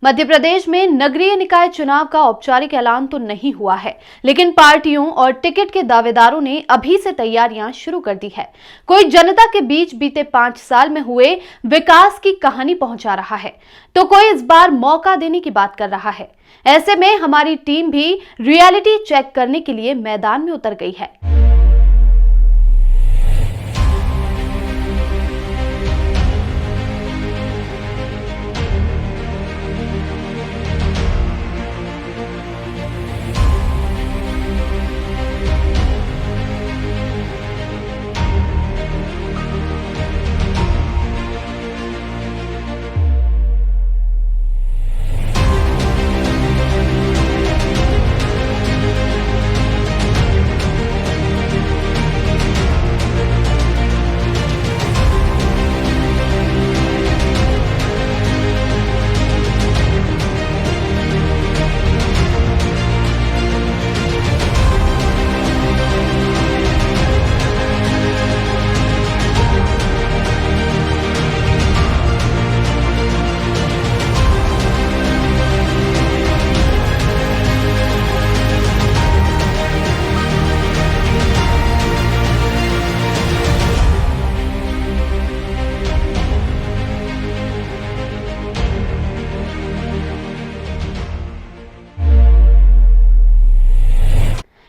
मध्य प्रदेश में नगरीय निकाय चुनाव का औपचारिक ऐलान तो नहीं हुआ है, लेकिन पार्टियों और टिकट के दावेदारों ने अभी से तैयारियां शुरू कर दी है। कोई जनता के बीच बीते 5 साल में हुए विकास की कहानी पहुंचा रहा है, तो कोई इस बार मौका देने की बात कर रहा है। ऐसे में हमारी टीम भी रियलिटी चेक करने के लिए मैदान में उतर गई है।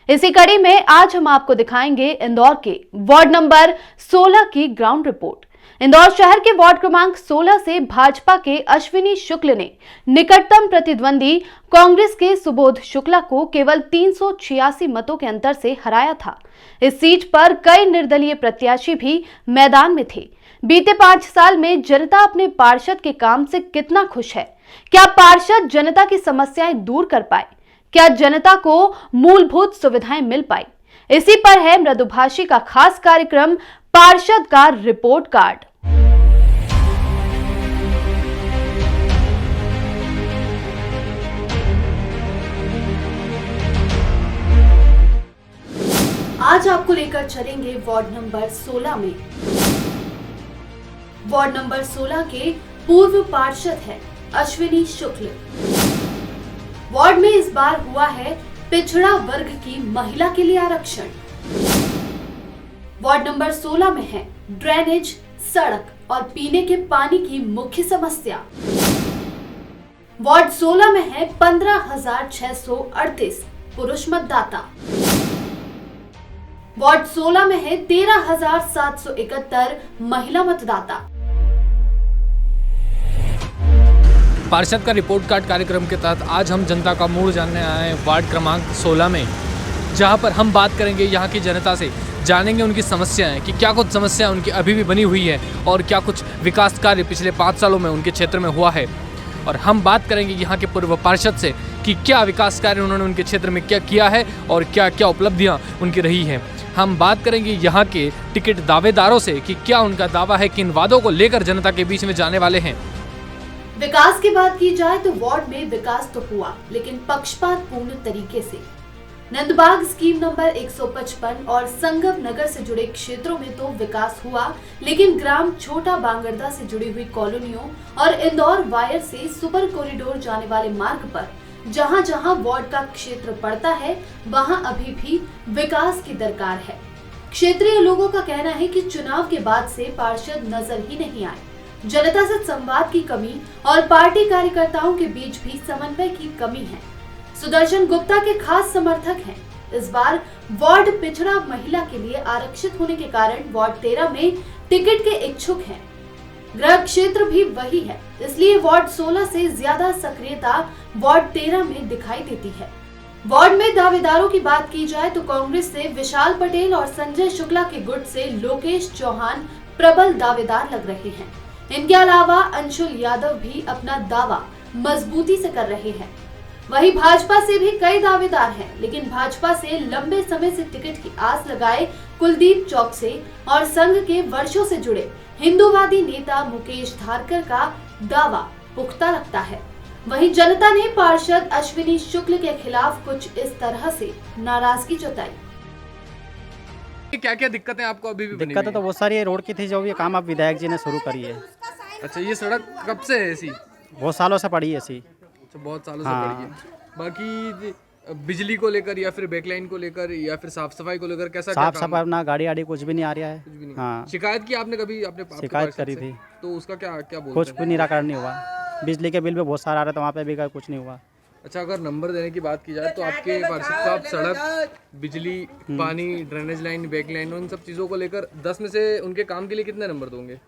इसी कड़ी में आज हम आपको दिखाएंगे इंदौर के वार्ड नंबर 16 की ग्राउंड रिपोर्ट। इंदौर शहर के वार्ड क्रमांक 16 से भाजपा के अश्विनी शुक्ल ने निकटतम प्रतिद्वंदी कांग्रेस के सुबोध शुक्ला को केवल 386 मतों के अंतर से हराया था। इस सीट पर कई निर्दलीय प्रत्याशी भी मैदान में थे। बीते 5 साल में जनता अपने पार्षद के काम से कितना खुश है? क्या पार्षद जनता की समस्याएं दूर कर पाए? क्या जनता को मूलभूत सुविधाएं मिल पाई? इसी पर है मृदुभाषी का खास कार्यक्रम पार्षद का रिपोर्ट कार्ड। आज आपको लेकर चलेंगे वार्ड नंबर 16 में। वार्ड नंबर 16 के पूर्व पार्षद है अश्विनी शुक्ल। वार्ड में इस बार हुआ है पिछड़ा वर्ग की महिला के लिए आरक्षण। वार्ड नंबर 16 में है ड्रेनेज, सड़क और पीने के पानी की मुख्य समस्या। वार्ड 16 में है 15,638 पुरुष मतदाता। वार्ड 16 में है 13,771 महिला मतदाता। पार्षद का रिपोर्ट कार्ड कार्यक्रम के तहत आज हम जनता का मूड जानने आए हैं वार्ड क्रमांक 16 में, जहां पर हम बात करेंगे यहां की जनता से, जानेंगे उनकी समस्याएं कि क्या कुछ समस्या उनकी अभी भी बनी हुई है और क्या कुछ विकास कार्य पिछले 5 सालों में उनके क्षेत्र में हुआ है। और हम बात करेंगे यहाँ के पूर्व पार्षद से कि क्या विकास कार्य उन्होंने उनके क्षेत्र में क्या किया है और क्या क्या उपलब्धियाँ उनकी रही हैं। हम बात करेंगे यहाँ के टिकट दावेदारों से कि क्या उनका दावा है, किन वादों को लेकर जनता के बीच में जाने वाले हैं। विकास की बात की जाए तो वार्ड में विकास तो हुआ, लेकिन पक्षपातपूर्ण तरीके से। नंदबाग स्कीम नंबर 155 और संगम नगर से जुड़े क्षेत्रों में तो विकास हुआ, लेकिन ग्राम छोटा बांगरदा से जुड़ी हुई कॉलोनियों और इंदौर वायर से सुपर कॉरिडोर जाने वाले मार्ग पर जहां जहां वार्ड का क्षेत्र पड़ता है, वहां अभी भी विकास की दरकार है। क्षेत्रीय लोगों का कहना है कि चुनाव के बाद से पार्षद नजर ही नहीं आए। जनता से संवाद की कमी और पार्टी कार्यकर्ताओं के बीच भी समन्वय की कमी है। सुदर्शन गुप्ता के खास समर्थक हैं। इस बार वार्ड पिछड़ा महिला के लिए आरक्षित होने के कारण वार्ड 13 में टिकट के इच्छुक हैं। गृह क्षेत्र भी वही है, इसलिए वार्ड 16 से ज्यादा सक्रियता वार्ड 13 में दिखाई देती है। वार्ड में दावेदारों की बात की जाए तो कांग्रेस से विशाल पटेल और संजय शुक्ला के गुट से लोकेश चौहान प्रबल दावेदार लग रहे हैं। इनके अलावा अंशुल यादव भी अपना दावा मजबूती से कर रहे हैं। वहीं भाजपा से भी कई दावेदार हैं, लेकिन भाजपा से लंबे समय से टिकट की आस लगाए कुलदीप चौकसे और संघ के वर्षों से जुड़े हिंदूवादी नेता मुकेश धारकर का दावा पुख्ता लगता है। वहीं जनता ने पार्षद अश्विनी शुक्ल के खिलाफ कुछ इस तरह से नाराजगी जताई। क्या क्या दिक्कतें आपको अभी भी बनी दिक्कतें तो बहुत सारी है। रोड की थी जो ये काम अब विधायक जी ने शुरू करी है। अच्छा, ये सड़क कब से है ऐसी? बहुत सालों से पड़ी है ऐसी। अच्छा, बहुत सालों से हाँ। पड़ी है। बाकी बिजली को लेकर या फिर बैकलाइन को लेकर या फिर साफ सफाई को लेकर कैसा क्या साफ काम सफाई ना गाड़ी आड़ी कुछ भी नहीं आ रहा कुछ भी है। नहीं? हाँ, शिकायत की आपने कभी अपने आपके शिकायत पार्षद करी से? थी, तो उसका क्या क्या बोलते कुछ हैं? भी निराकरण नहीं हुआ। बिजली के बिल भी बहुत सारा आ रहा था, वहाँ पे भी कुछ नहीं हुआ। अच्छा, अगर नंबर देने की बात की जाए तो आपके पार्षद को आप सड़क, बिजली, पानी, ड्रेनेज लाइन, बैक लाइन, उन सब चीज़ों को लेकर 10 में से उनके काम के लिए कितने नंबर दोगे?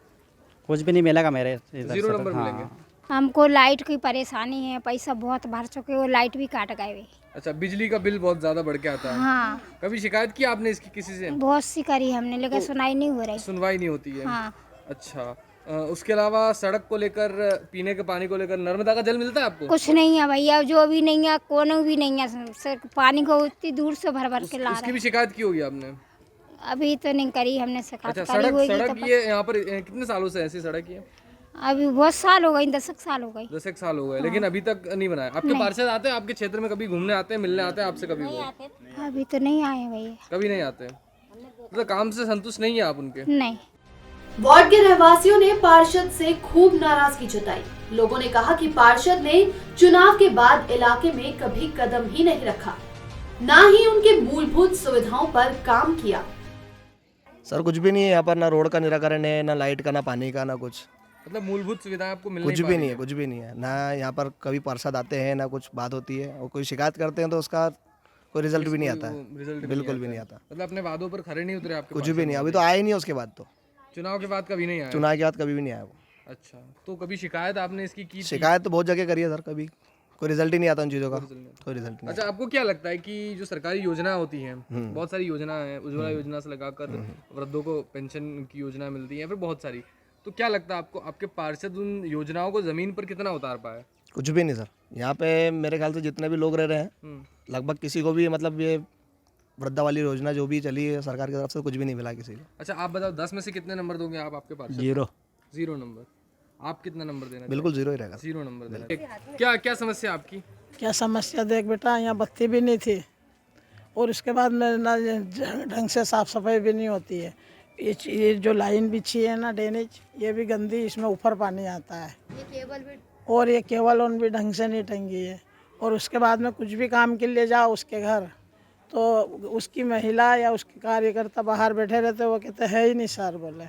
कुछ भी नहीं मिलेगा मेरे इधर 0 से तो। नंबर मिलेंगे। हाँ, हमको लाइट की परेशानी है, पैसा बहुत भर चुके, वो लाइट भी काट गए वे। अच्छा, बिजली का बिल बहुत ज़्यादा बढ़ के आता है। हाँ, कभी शिकायत की आपने इसकी किसी से? बहुत सी करी हमने, लेकिन सुनाई नहीं हो रही। सुनवाई नहीं होती है। हाँ, अच्छा, उसके अलावा सड़क को लेकर, पीने के पानी को लेकर, नर्मदा का जल मिलता है आपको? कुछ नहीं है भैया, जो भी नहीं है, कोनो भी नहीं है, सिर्फ पानी को इतनी दूर से भर भर के ला उसकी रहे भी शिकायत की होगी आपने? हैं। अभी तो नहीं करी हमने, शिकायत अच्छा, करी सड़क होगी सड़क तो ये यहाँ पर कितने सालों से ऐसी सड़क है? अभी बहुत साल हो गई, 10 साल हो गई। 10 साल हो गए, लेकिन अभी तक नहीं बनाया। आपके पार्षद आते हैं आपके क्षेत्र में, कभी घूमने आते हैं, मिलने आते हैं आपसे कभी? वो अभी तो नहीं आए भैया, कभी नहीं आते, मतलब काम से संतुष्ट नहीं है आप उनके? नहीं। वार्ड के रहवासियों ने पार्षद से खूब नाराजगी जताई। लोगों ने कहा कि पार्षद ने चुनाव के बाद इलाके में कभी कदम ही नहीं रखा, ना ही उनके मूलभूत सुविधाओं पर काम किया। सर कुछ भी नहीं है यहाँ पर, ना रोड का निराकरण है, ना लाइट का, ना पानी का, ना कुछ मतलब मूलभूत सुविधाएं आपको मिल कुछ नहीं पा भी रही नहीं है, कुछ भी नहीं है। ना यहाँ पर कभी पार्षद आते हैं, ना कुछ बात होती है, और कोई शिकायत करते हैं तो उसका कोई रिजल्ट भी नहीं आता है, रिजल्ट बिल्कुल भी नहीं आता, मतलब अपने वादों पर खरे नहीं उतरे आपके कुछ भी नहीं। अभी तो आया ही नहीं, उसके बाद तो चुनाव के बाद कभी नहीं आया? चुनाव के बाद कभी भी नहीं आया वो। अच्छा, तो कभी शिकायत आपने इसकी की थी? शिकायत तो बहुत जगह करी है सर, कभी कोई रिजल्ट ही नहीं आता उन चीज़ों का, कोई रिजल्ट नहीं। अच्छा, आपको क्या लगता है कि जो सरकारी योजना होती हैं, बहुत सारी योजना है, उज्ज्वला योजना से लगाकर वृद्धों को पेंशन की योजना मिलती है, फिर बहुत सारी, तो क्या लगता है आपको आपके पार्षद उन योजनाओं को जमीन पर कितना उतार पाए? कुछ भी नहीं सर। यहाँ पे मेरे ख्याल से जितने भी लोग रह रहे हैं, लगभग किसी को भी मतलब ये वृद्धा वाली योजना जो भी चली है सरकार की तरफ से, कुछ भी नहीं मिला किसी को। अच्छा, आप बताओ 10 में से कितने नंबर दोगे आप आपके पार्षद? 0 नंबर। आप कितना नंबर देना? बिल्कुल 0 ही रहेगा। 0 नंबर देना। क्या क्या समस्या आपकी? क्या समस्या देख बेटा, यहाँ बत्ती भी नहीं थी, और उसके बाद में ना ढंग से साफ सफाई भी नहीं होती है। ये जो लाइन बिछी है ना ड्रेनेज, ये भी गंदी, इसमें ऊपर पानी आता है, और ये केबल ऑन भी ढंग से नहीं टंगी है। और उसके बाद में कुछ भी काम के लिए जाओ उसके घर, तो उसकी महिला या उसके कार्यकर्ता बाहर बैठे रहते, वो कहते है ही नहीं सर। बोले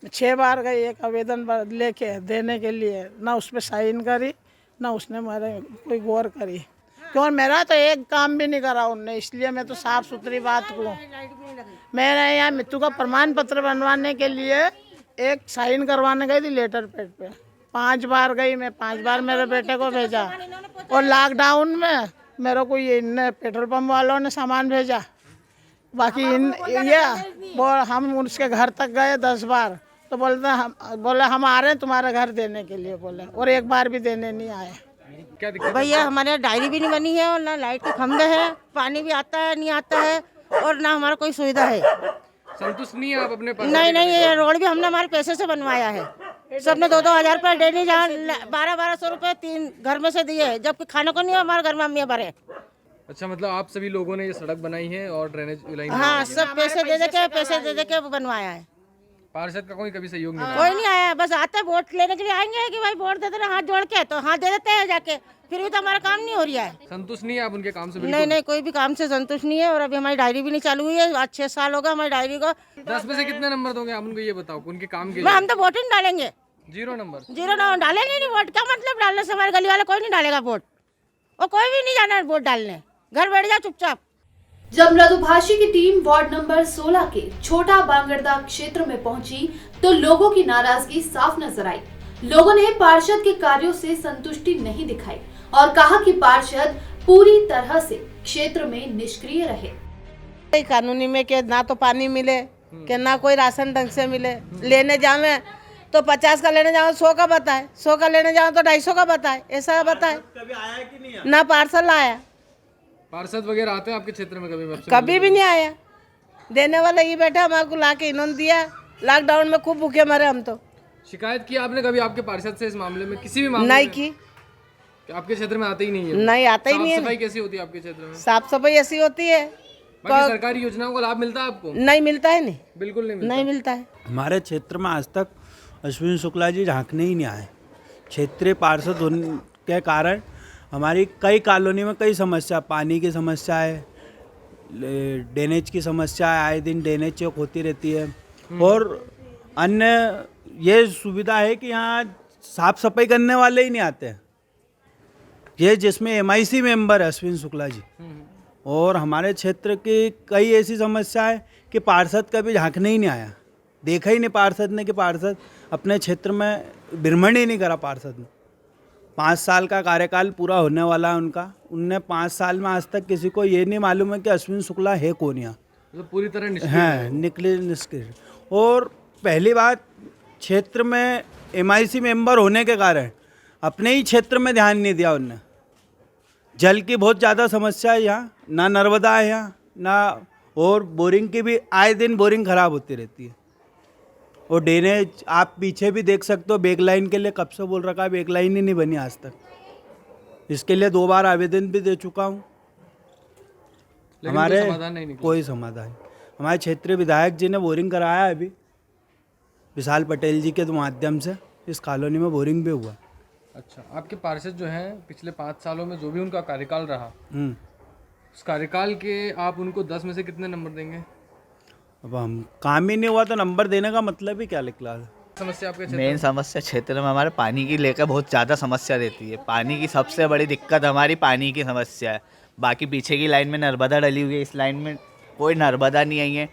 मैं 6 बार गई एक आवेदन लेके देने के लिए, ना उस पर साइन करी, ना उसने मेरे कोई गौर करी। क्यों, मेरा तो एक काम भी नहीं करा उनने, इसलिए मैं तो साफ सुथरी बात कहूँ। मैंने यहाँ मृत्यु का प्रमाण पत्र बनवाने के लिए एक साइन करवाने गई थी लेटर पैड पे, 5 बार गई मैं, 5 बार मेरे बेटे को भेजा। और लॉकडाउन में मेरे को ये इनने पेट्रोल पंप वालों ने सामान भेजा। बाकी वो हम उसके घर तक गए 10 बार, तो बोले हम आ रहे हैं तुम्हारे घर देने के लिए, बोले, और एक बार भी देने नहीं आए। क्या दिक्कत? भैया हमारे यहाँ डायरी भी नहीं बनी है, और ना लाइट के खंभे हैं, पानी भी आता है नहीं आता है, और ना हमारा कोई सुविधा है। संतुष्ट नहीं है आप अपने पार्षद? नहीं, ये रोड भी हमने हमारे पैसे से बनवाया है। सबने 2-2 हज़ार रुपये डेली, जहाँ 1200 रुपये 3 घर में से दिए, जबकि खाने को नहीं है हमारे घर में अम्मी भरे। अच्छा, मतलब आप सभी लोगों ने ये सड़क बनाई है और ड्रेनेज लाइन? हाँ, सब पैसे दे के बनवाया है। पार्षद का कोई कभी सहयोग नहीं? कोई नहीं आया, बस आते हैं वोट लेने के लिए, आएंगे कि भाई वोट दे देना हाथ जोड़ के, तो हाथ दे देते हैं जाके, फिर भी तो हमारा काम नहीं हो रहा है। संतुष्ट नहीं है आप उनके काम से? नहीं, कोई भी काम से संतुष्ट नहीं है, और अभी हमारी डायरी भी नहीं चालू हुई है। आज 6 साल हो गए हमारी डायरी को। 10 में से कितने नंबर दोगे आप उनको, ये बताओ, उनके काम के मैं लिए? हम तो वोट ही नहीं डालेंगे। 0 नंबर। 0 ना डालेंगे नहीं वोट, क्या मतलब डालने से? हमारे गली वाला कोई नहीं डालेगा वोट, और कोई भी नहीं जाना वोट डालने, घर बैठ जा चुपचाप। जब मृदुभाषी की टीम वार्ड नंबर 16 के छोटा बांगरदा क्षेत्र में पहुंची तो लोगों की नाराजगी साफ नजर आई। लोगों ने पार्षद के कार्यों से संतुष्टि नहीं दिखाई और कहा कि पार्षद पूरी तरह से क्षेत्र में निष्क्रिय रहे। कानूनी में के ना तो पानी मिले, के ना कोई राशन ढंग से मिले, लेने जावे तो 50 का लेने जाओ 100 का बताए, 100 का लेने जाओ तो 250 का बताए, ऐसा बताए। कभी आया कि नहीं आया? ना पार्सल आया। पार्षद वगैरह आते हैं आपके क्षेत्र में कभी? कभी भी नहीं आया। देने वाला ही बैठा, हमारे को ला के इन्होंने दिया। लॉकडाउन में खूब भूखे मरे हम तो। शिकायत की आपने कभी आपके पार्षद से इस मामले में, किसी भी मामले नहीं में? की। आपके क्षेत्र में आते ही नहीं है? नहीं, आता ही नहीं है। सफाई कैसी होती है आपके क्षेत्र में? साफ सफाई ऐसी होती है, बाकी सरकारी योजनाओं का लाभ मिलता है आपको? नहीं मिलता है। नहीं, बिल्कुल नहीं मिलता। नहीं मिलता है। हमारे क्षेत्र में आज तक अश्विनी शुक्ला जी झांकने ही नहीं आए। क्षेत्रीय पार्षद होने के कारण हमारी कई कॉलोनी में कई समस्या, पानी की समस्या है, ड्रेनेज की समस्या है, आए दिन ड्रेनेज चेक होती रहती है, और अन्य ये सुविधा है कि यहाँ साफ सफाई करने वाले ही नहीं आते हैं। ये जिसमें MIC मेंबर है अश्विन शुक्ला जी, और हमारे क्षेत्र की कई ऐसी समस्या है कि पार्षद कभी झांकने ही नहीं आया, देखा ही नहीं पार्षद ने कि पार्षद अपने क्षेत्र में भ्रमण ही नहीं करा। पार्षद ने 5 साल का कार्यकाल पूरा होने वाला है उनका, उनने 5 साल में आज तक किसी को ये नहीं मालूम है कि अश्विन शुक्ला है कौन यहाँ, तो पूरी तरह निष्क्रिय। और पहली बात, क्षेत्र में MIC मेंबर होने के कारण अपने ही क्षेत्र में ध्यान नहीं दिया उनने। जल की बहुत ज़्यादा समस्या है यहाँ, ना नर्मदा है यहाँ ना, और बोरिंग की भी आए दिन बोरिंग ख़राब होती रहती है। और ड्रेनेज आप पीछे भी देख सकते हो, बैक लाइन के लिए कब से बोल रखा है, बैक लाइन ही नहीं बनी आज तक। इसके लिए 2 बार आवेदन भी दे चुका हूँ, हमारे कोई समाधान। हमारे क्षेत्रीय विधायक जी ने बोरिंग कराया है अभी, विशाल पटेल जी के माध्यम से इस कॉलोनी में बोरिंग भी हुआ। अच्छा, आपके पार्षद जो हैं पिछले 5 सालों में जो भी उनका कार्यकाल रहा, उस कार्यकाल के आप उनको 10 में से कितने नंबर देंगे? अब हम काम ही नहीं हुआ तो नंबर देने का मतलब ही क्या निकला? समस्या आपके मेन समस्या क्षेत्र में हमारे पानी की लेकर बहुत ज़्यादा समस्या रहती है। पानी की सबसे बड़ी दिक्कत हमारी पानी की समस्या है। बाकी पीछे की लाइन में नर्मदा डली हुई है, इस लाइन में कोई नर्मदा नहीं आई है,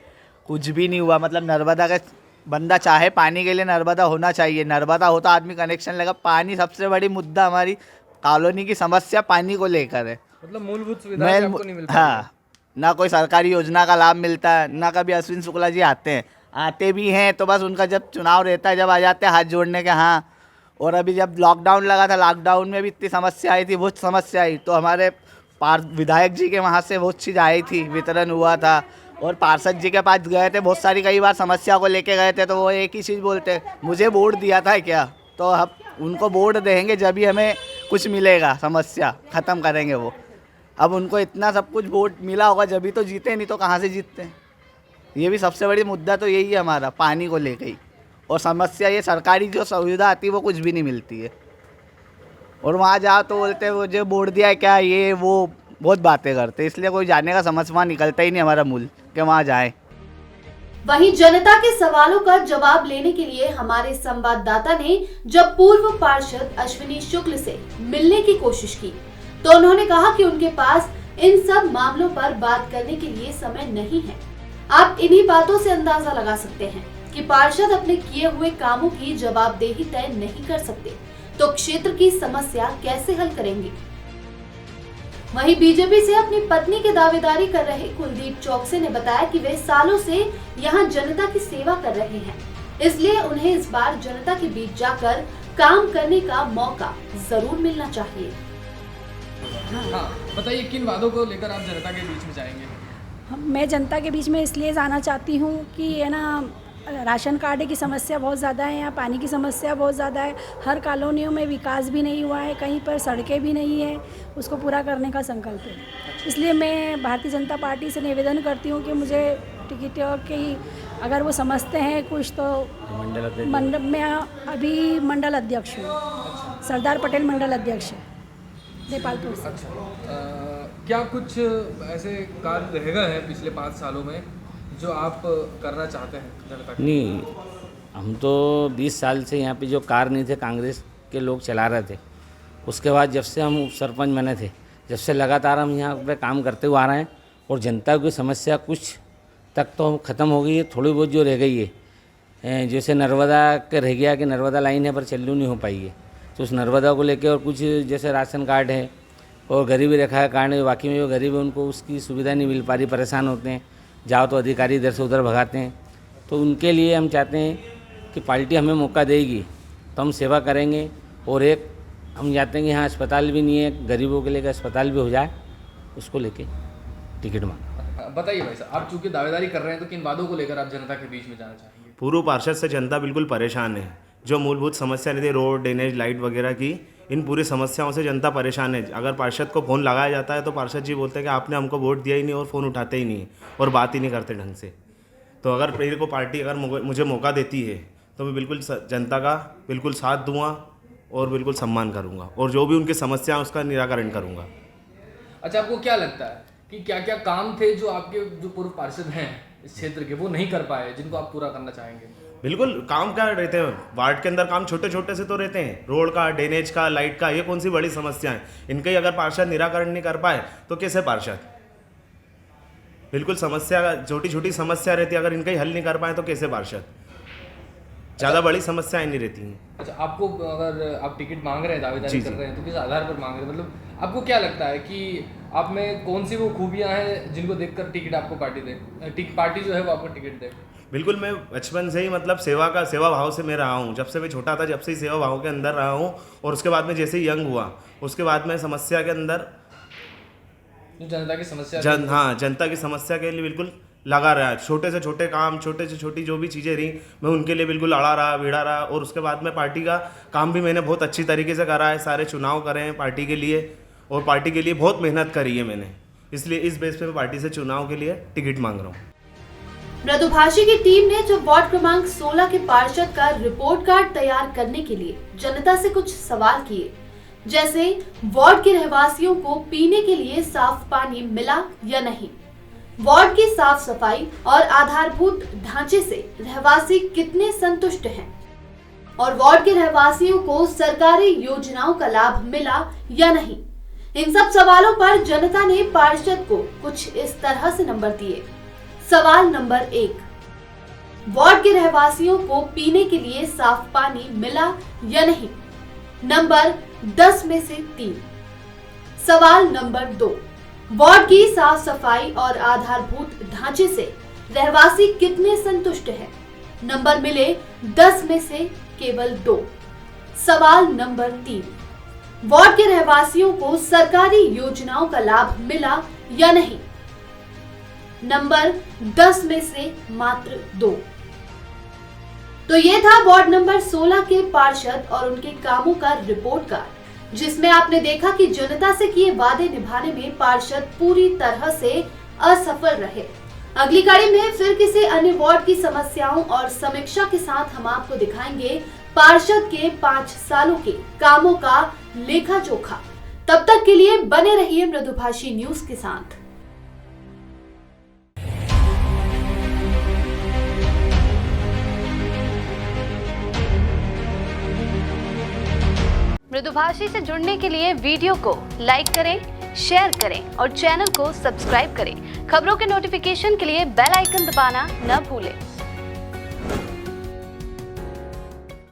कुछ भी नहीं हुआ। मतलब नर्मदा का बंदा चाहे पानी के लिए नर्मदा होना चाहिए, नर्मदा होता आदमी कनेक्शन लगा। पानी सबसे बड़ी मुद्दा हमारी कॉलोनी की समस्या पानी को लेकर है। मतलब मूलभूत सुविधाएं आपको नहीं मिलती? हाँ, ना कोई सरकारी योजना का लाभ मिलता है, ना कभी अश्विन शुक्ला जी आते हैं, आते भी हैं तो बस उनका जब चुनाव रहता है जब आ जाते हैं हाथ जोड़ने के। हाँ, और अभी जब लॉकडाउन लगा था, लॉकडाउन में भी इतनी समस्या आई थी, बहुत समस्या आई, तो हमारे विधायक जी के वहाँ से बहुत चीज़ आई थी, वितरण हुआ था। और पार्षद जी के पास गए थे बहुत सारी, कई बार समस्या को लेके गए थे, तो वो एक ही चीज़ बोलते, मुझे वोट दिया था क्या? तो अब उनको वोट देंगे जब भी हमें कुछ मिलेगा, समस्या ख़त्म करेंगे वो। अब उनको इतना सब कुछ वोट मिला होगा जब भी तो जीते, नहीं तो कहाँ से जीतते हैं। ये भी सबसे बड़ी मुद्दा तो यही है हमारा, पानी को लेकर ही। और समस्या ये सरकारी जो सुविधा आती है वो कुछ भी नहीं मिलती है, और वहाँ जाओ तो बोलते हैं वो जो वोट दिया है क्या, ये वो बहुत बातें करते, इसलिए कोई जाने का समझ वहाँ निकलता ही नहीं हमारा मूल कि वहाँ जाएं। वहीं जनता के सवालों का जवाब लेने के लिए हमारे संवाददाता ने जब पूर्व पार्षद अश्विनी शुक्ल से मिलने की कोशिश की तो उन्होंने कहा कि उनके पास इन सब मामलों पर बात करने के लिए समय नहीं है। आप इन्हीं बातों से अंदाजा लगा सकते हैं कि पार्षद अपने किए हुए कामों की जवाबदेही तय नहीं कर सकते तो क्षेत्र की समस्या कैसे हल करेंगे। वहीं बीजेपी से अपनी पत्नी की दावेदारी कर रहे कुलदीप चौकसे ने बताया कि वे सालों से यहां जनता की सेवा कर रहे हैं, इसलिए उन्हें इस बार जनता के बीच जाकर काम करने का मौका जरूर मिलना चाहिए। हाँ, बताइए किन वादों को लेकर आप जनता के बीच में जाएंगे? मैं जनता के बीच में इसलिए जाना चाहती हूँ कि है ना, राशन कार्ड की समस्या बहुत ज़्यादा है, यहाँ पानी की समस्या बहुत ज़्यादा है, हर कॉलोनियों में विकास भी नहीं हुआ है, कहीं पर सड़कें भी नहीं है, उसको पूरा करने का संकल्प है। इसलिए मैं भारतीय जनता पार्टी से निवेदन करती हूँ कि मुझे टिकट की अगर वो समझते हैं कुछ तो मंडल में अभी मंडल अध्यक्ष हूँ, सरदार पटेल मंडल अध्यक्ष है नेपालपुर से। क्या कुछ ऐसे कार्य रह गए हैं पिछले 5 सालों में जो आप करना चाहते हैं जनता के? नहीं, हम तो 20 साल से यहाँ पे जो कार्य नहीं थे कांग्रेस के लोग चला रहे थे, उसके बाद जब से हम उप सरपंच बने थे, जब से लगातार हम यहाँ पे काम करते हुए आ रहे हैं, और जनता की समस्या कुछ तक तो ख़त्म हो गई है, थोड़ी बहुत जो रह गई है, जैसे नर्मदा के रह गया कि नर्मदा लाइन है पर चालू नहीं हो पाई है, तो उस नर्मदा को लेकर, और कुछ जैसे राशन कार्ड है और गरीबी रेखा का कार्ड है, बाकी में जो गरीब है उनको उसकी सुविधा नहीं मिल पा रही, परेशान होते हैं, जाओ तो अधिकारी इधर से उधर भगाते हैं। तो उनके लिए हम चाहते हैं कि पार्टी हमें मौका देगी तो हम सेवा करेंगे। और एक हम चाहते हैं कि यहाँ अस्पताल भी नहीं है, गरीबों के लिए अस्पताल भी हो जाए, उसको लेके टिकट मांग। बताइए भाई साहब, आप चूँकि दावेदारी कर रहे हैं तो किन वादों को लेकर आप जनता के बीच में जाना चाहेंगे? पूर्व पार्षद से जनता बिल्कुल परेशान है। जो मूलभूत समस्या नहीं थी, रोड, ड्रेनेज, लाइट वगैरह की, इन पूरी समस्याओं से जनता परेशान है। अगर पार्षद को फ़ोन लगाया जाता है तो पार्षद जी बोलते हैं कि आपने हमको वोट दिया ही नहीं, और फ़ोन उठाते ही नहीं और बात ही नहीं करते ढंग से। तो अगर मेरे को पार्टी अगर मुझे मौका देती है तो मैं बिल्कुल जनता का बिल्कुल साथ दूंगा और बिल्कुल सम्मान करूँगा और जो भी उनकी समस्या है उसका निराकरण करूँगा। अच्छा, आपको क्या लगता है कि क्या क्या काम थे जो आपके जो पूर्व पार्षद हैं इस क्षेत्र के वो नहीं कर पाए, जिनको आप पूरा करना चाहेंगे? बिल्कुल, काम क्या रहते हैं वार्ड के अंदर, काम छोटे छोटे से तो रहते हैं, रोड का, ड्रेनेज का, लाइट का, ये कौन सी बड़ी समस्या है? इनके अगर पार्षद निराकरण नहीं कर पाए तो कैसे पार्षद? बिल्कुल समस्या, छोटी छोटी समस्या रहती है, अगर इनका ही हल नहीं कर पाए तो कैसे पार्षद? ज़्यादा बड़ी समस्याएं नहीं रहती हैं। अच्छा, आपको अगर आप टिकट मांग रहे हैं, दावेदारी कर रहे हैं, तो किस आधार पर मांग रहे हैं? मतलब आपको क्या लगता है कि आप में कौन सी वो खूबियां हैं जिनको देखकर टिकट आपको पार्टी दे, पार्टी जो है वो आपको टिकट दे? बिल्कुल, मैं बचपन से ही मतलब सेवा भाव से मैं रहा हूँ। जब से मैं छोटा था, जब से ही सेवा भाव के अंदर रहा हूँ, और उसके बाद में जैसे ही यंग हुआ उसके बाद में समस्या के अंदर जनता की समस्या जनता की समस्या के लिए बिल्कुल लगा रहा है। छोटे से छोटे काम, छोटे से छोटी जो भी चीज़ें रही, मैं उनके लिए बिल्कुल अड़ा रहा, भिड़ा रहा। और उसके बाद में पार्टी का काम भी मैंने बहुत अच्छी तरीके से करा है, सारे चुनाव करे हैं पार्टी के लिए, और पार्टी के लिए बहुत मेहनत करी है मैंने। इसलिए इस बेस पे मैं पार्टी से चुनाव के लिए टिकट मांग रहा हूँ। मृदुभाषी की टीम ने जब वार्ड क्रमांक 16 के पार्षद का रिपोर्ट कार्ड तैयार करने के लिए जनता से कुछ सवाल किए, जैसे वार्ड के रहवासियों को पीने के लिए साफ पानी मिला या नहीं, वार्ड की साफ सफाई और आधारभूत ढांचे से रहवासी कितने संतुष्ट हैं, और वार्ड के रहवासियों को सरकारी योजनाओं का लाभ मिला या नहीं। इन सब सवालों पर जनता ने पार्षद को कुछ इस तरह से नंबर दिए। सवाल नंबर 1, वार्ड के रहवासियों को पीने के लिए साफ पानी मिला या नहीं? नंबर 10 में से 3। सवाल नंबर 2, वार्ड की साफ सफाई और आधारभूत ढांचे से रहवासी कितने संतुष्ट हैं? नंबर मिले 10 में से केवल 2। सवाल नंबर 3, वार्ड के रहवासियों को सरकारी योजनाओं का लाभ मिला या नहीं? नंबर 10 में से मात्र 2। तो ये था वार्ड नंबर 16 के पार्षद और उनके कामों का रिपोर्ट कार्ड, जिसमें आपने देखा कि जनता से किए वादे निभाने में पार्षद पूरी तरह से असफल रहे। अगली कड़ी में फिर किसी अन्य वार्ड की समस्याओं और समीक्षा के साथ हम आपको दिखाएंगे पार्षद के 5 सालों के कामों का लेखा जोखा। तब तक के लिए बने रहिए मृदुभाषी न्यूज के साथ। मृदुभाषी से जुड़ने के लिए वीडियो को लाइक करें, शेयर करें और चैनल को सब्सक्राइब करें। खबरों के नोटिफिकेशन के लिए बेल आइकन दबाना न भूलें।